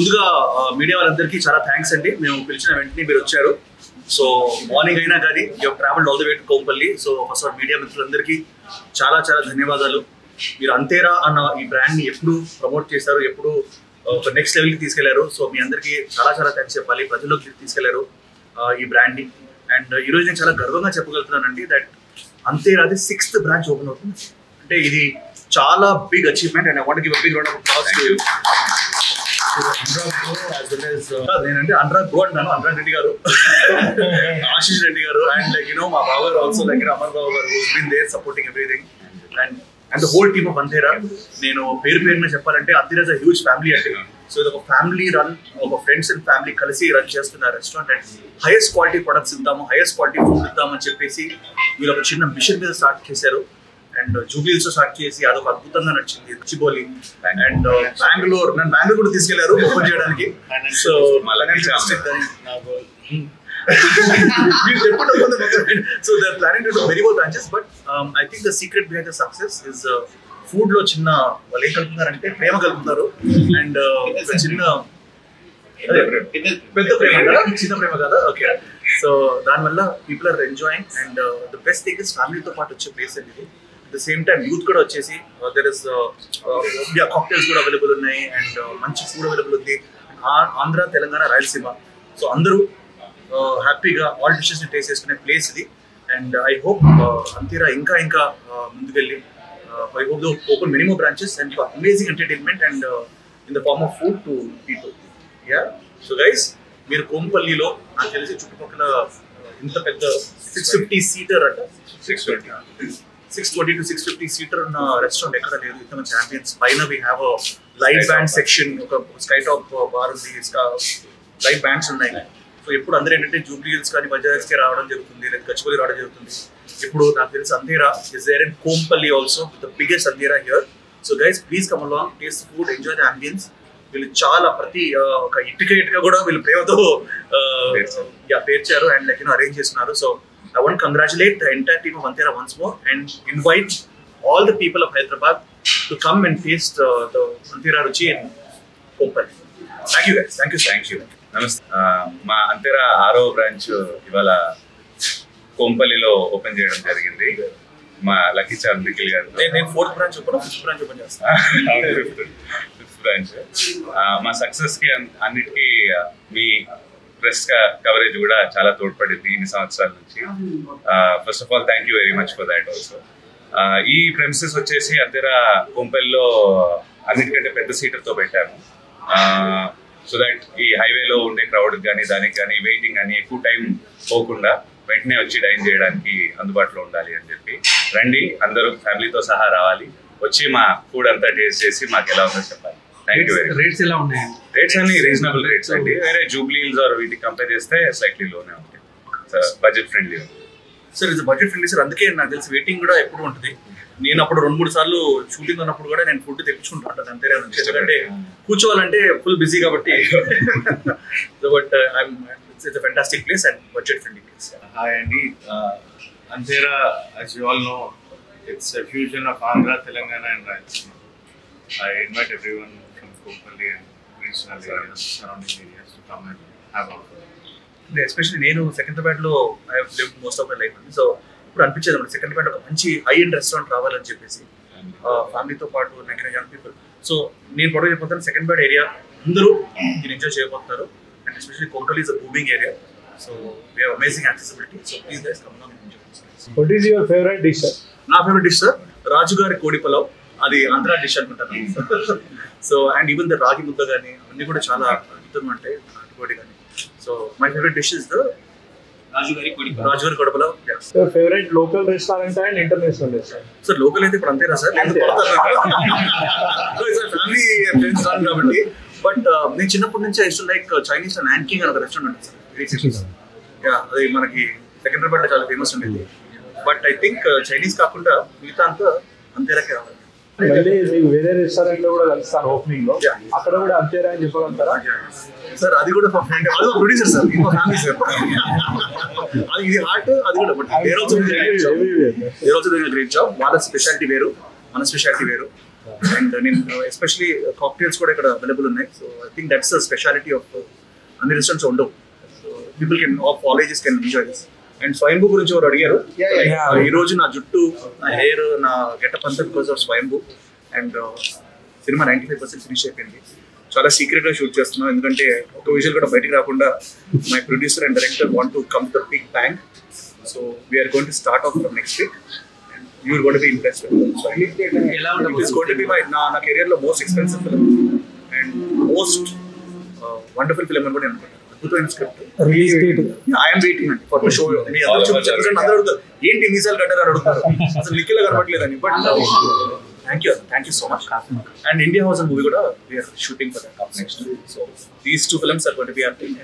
ముందుగా మీడియా వాళ్ళందరికీ చాలా థ్యాంక్స్ అండి. మేము పిలిచిన వెంటనే మీరు వచ్చారు. సో మార్నింగ్ అయినా కానీ you travelled all the way to Kompally. So first all media మిత్రులందరికీ చాలా చాలా ధన్యవాదాలు. మీరు అంతేరా అన్న ఈ బ్రాండ్ని ఎప్పుడు ప్రమోట్ చేశారు, ఎప్పుడు ఒక నెక్స్ట్ లెవెల్కి తీసుకెళ్లారు. సో మీ అందరికీ చాలా చాలా థ్యాంక్స్ చెప్పాలి. ప్రజల్లోకి తీసుకెళ్లారు ఈ బ్రాండ్ని. అండ్ ఈరోజు నేను చాలా గర్వంగా చెప్పగలుగుతున్నానండి దట్ అంతేరాది 6th బ్రాంచ్ ఓపెన్ అవుతుంది. అంటే ఇది చాలా big achievement and I want to give a big round of applause to you. నేనంటే అనురాగ్ గో అంటాను, అనురాగ్ రెడ్డి గారు, ఆశీష్ రెడ్డి గారు, అండ్ లైక్ మా బావ గారు ఆల్సో లైక్ అమర్ బాబు గారు who's been there supporting everything and the whole team of Antera. నేను పేరున చెప్పాలంటే Antera is a huge family అండి. సో ఇది ఒక ఫ్యామిలీ రన్, ఒక ఫ్రెండ్స్ అండ్ ఫ్యామిలీ కలిసి రన్ చేస్తున్న restaurant and highest quality products ఇద్దాము, హైయెస్ట్ క్వాలిటీ ఫుడ్ ఇద్దామని చెప్పేసి మీరు ఒక చిన్న మిషన్ మీద స్టార్ట్ చేశారు. అండ్ జూబ్లీహిల్స్ లో స్టార్ట్ చేసి అదొక అద్భుతంగా నడిచింది. చిబోలి అండ్ బెంగళూరు, నన్ను బెంగళూరు కూడా తీసుకెళ్లారు ఓపెన్ చేయడానికి. So so they're planning to do very more branches, but I think the secret behind the success is food లో చిన్న వాళ్ళు ఏం కలుపుతున్నారంటే ప్రేమ కలుపుతున్నారు. అండ్ చిన్న పెద్ద ప్రేమ కదా, చిన్న ప్రేమ కదా. ఓకే, సో దానివల్ల people are enjoying and the best thing is ఫ్యామిలీతో పాటు వచ్చే ప్లేస్ అండి ఇది. At the same time youth కూడా వచ్చేసి దర్ ఇస్ కాక్టైల్స్ కూడా అవైలబుల్ ఉన్నాయి అండ్ మంచి ఫుడ్ అవైలబుల్ ఉంది. ఆంధ్ర, తెలంగాణ, రాయలసీమ, సో అందరూ హ్యాపీగా ఆల్ డిషెస్ని టేస్ట్ చేసుకునే ప్లేస్ ఇది. అండ్ ఐ హోప్ అంతేరా ఇంకా ఇంకా ముందుకెళ్ళి I hope to open many more branches and amazing entertainment and in the farm of food to people. Yeah, so guys మీరు కోంపల్లిలో నాకు తెలిసి చుట్టుపక్కల ఇంత పెద్ద 650 సీటర్ అంట, 620 to 650 సీటర్ ఉన్న రెస్టారెంట్ ఎక్కడ లేదు. ఇంత మంచి ఛాంపియన్స్ పైన we have light band section, ఒక స్కై టాప్ బార్ ఉంది, లైట్ బ్యాండ్స్ ఉన్నాయి. సో ఇప్పుడు అందరూ ఏంటంటే జూబ్లీహిల్స్ కానీ బజాజ్కి రావడం జరుగుతుంది, లేదా గచ్చిబౌలి రావడం జరుగుతుంది. ఇప్పుడు నాకు తెలిసి Antera is there in Kompally also, the biggest Antera here. So guys please come along, taste food, enjoy the ambience. వీళ్ళు చాలా ప్రతి ఒక ఇటుక కూడా వీళ్ళు ప్రేమతో పేర్చారు అండ్ లైక్ అరేంజ్ చేస్తున్నారు. So I want to congratulate the entire team of Antera once more and invite all the people of Hyderabad to come and taste the Antera Ruchi in Kompalli. Thank you guys. Thank you. నమస్తే. మా అంతేరా 6వ branch ఇవాళ కోంపల్లిలో open చేయడం జరిగింది. మా lucky చార్ నిఖిల్ గారు. నేను 4th branch open, 5th branch open చేస్తాను. 5th branch. మా సక్సెస్ కి అన్నిటికీ మీ ప్రెస్ కవరేజ్ కూడా చాలా తోడ్పడింది ఇన్ని సంవత్సరాల నుంచి. First of all thank you very much for that also. ఈ ప్రెమిసెస్ వచ్చేసి అంతేరా కోంపల్లిలో అన్నిటికంటే పెద్ద సీటర్తో పెట్టాము. సో దట్ ఈ హైవేలో ఉండే క్రౌడ్ కానీ దానికి కానీ వెయిటింగ్ కానీ ఎక్కువ టైం పోకుండా వెంటనే వచ్చి డైన్ చేయడానికి అందుబాటులో ఉండాలి అని చెప్పి రండి, అందరూ ఫ్యామిలీతో సహా రావాలి, వచ్చి మా ఫుడ్ అంతా టేస్ట్ చేసి మాకు ఎలా ఉందో చెప్పాలి. Thank you very much. Rates ఎలా ఉన్నాయి? రేట్స్ అన్ని రీజనబుల్ రేట్స్ అండి. వేరే జూబ్లీహిల్స్ ఆర్ వీటికి కంపేర్ చేస్తే స్లైట్లీ లోనే ఉంటాయి, బడ్జెట్ ఫ్రెండ్లీ ఉంది. సార్ ఇది బడ్జెట్ ఫ్రెండ్లీ సార్, అందుకే నాకు తెలిసి వెయిటింగ్ కూడా ఎప్పుడు ఉంటుంది. నేను అప్పుడు 2-3 సార్లు షూటింగ్ ఉన్నప్పుడు కూడా నేను ఫుడ్ తెప్పించుకుంటాను అంతే, ఎందుకంటే కూర్చోవాలంటే ఫుల్ బిజీ కాబట్టి. But it's a fantastic place and budget friendly place. Hi Andy, Antera, as you all know, it's a fusion of Andhra, Telangana and Rayalaseema. I invite everyone from Kompalli and regional areas, surrounding areas to come and have our food. Especially నేను సెకండ్రాబాద్లో I have lived most of my life. So ఇప్పుడు అనిపించేది అన్నమాట సెకండ్రాబాద్ ఒక మంచి high end restaurant రావాలని చెప్పేసి ఫ్యామిలీతో పాటు నాకు యంగ్ పీపుల్. సో నేను పొడవు చెప్పిపోతాను సెకండ్రాబాద్ ఏరియా అందరూ దీన్ని ఎంజాయ్ చేయబోతున్నారు. And especially Kompalli is a booming area, so we have amazing accessibility. So please guys come along and enjoy. What is your favorite dish, sir? నా ఫేవరెట్ డిష్ సార్ రాజు గారి కోడి పలావ్, అది Andhra dish అనుకుంటాను. So and even the రాగి ముద్ద కానీ అన్నీ కూడా చాలా అద్భుతంగా ఉంటాయి, నాటుకోడి కానీ. So my favourite dish is the Raju గారి కోడి pulao. Your favorite local restaurant and international restaurant? Sir local అయితే ఇప్పుడు అంతేనా సార్, ఫ్యామిలీ ఫ్రెండ్స్ రాను కాబట్టి. బట్ నేను చిన్నప్పటి నుంచి ఐ టు లైక్ చైనీస్ నాన్కింగ్ అని ఒక రెస్టారెంట్ ఉంటుంది సార్. అది మనకి సెకండ్రాబాద్ లో చాలా ఫేమస్ ఉండేది. బట్ ఐ థింక్ చైనీస్ కాకుండా మిగతా అంతా అంతేరాకే రావాలి. మళ్ళీ మీకు వేరే రెస్టారెంట్ లో కూడా కలుస్తాను ఓపెనింగ్ లో, అక్కడ కూడా అంతేరా అని చెప్పగలుగుతారా సార్? అది కూడా అది ప్రొడ్యూసర్ సార్, ఇంకో ఫ్యామిలీ సార్. అది ఇది హార్ట్, అది కూడా. But there also doing great job. వాళ్ళ స్పెషాలిటీ వేరు మన స్పెషాలిటీ వేరు. అండ్ నేను ఎస్పెషలీ కాక్టైల్స్ కూడా ఇక్కడ అవైలబుల్ ఉన్నాయి. So I think that's the speciality of అన్ని రెస్టారెంట్స్ ఉండవు. People can of all ages can enjoy this. And స్వయంభూ గురించి ఎవరు అడిగారు. ఈ రోజు నా జుట్టు, నా హెయిర్, నా గెటప్ అంతా because of Swayambhu. And cinema 95% finish అయిపోయింది. చాలా సీక్రెట్ గా షూట్ చేస్తున్నాం, ఎందుకంటే ఒక విజువల్ కూడా బయటకు రాకుండా my producer and director want to come to big bang. So we are going to start off from next week. You are going to be impressed with it. So it is going to be my na career lo most expensive film and most wonderful film అని కూడా నేను అనుకుంటాను. అద్భుతమైన script. Release date I am waiting for the show. మీ అందరూ చూపించారు, అందరూ అడుగుతారు ఏంటి మీసాలు కట్టారు అని అడుగుతారు. అసలు నిఖిల్ కనబడలేదని. But thank you so much. And India house movie కూడా we are shooting for that next. So these two films are going to be happening.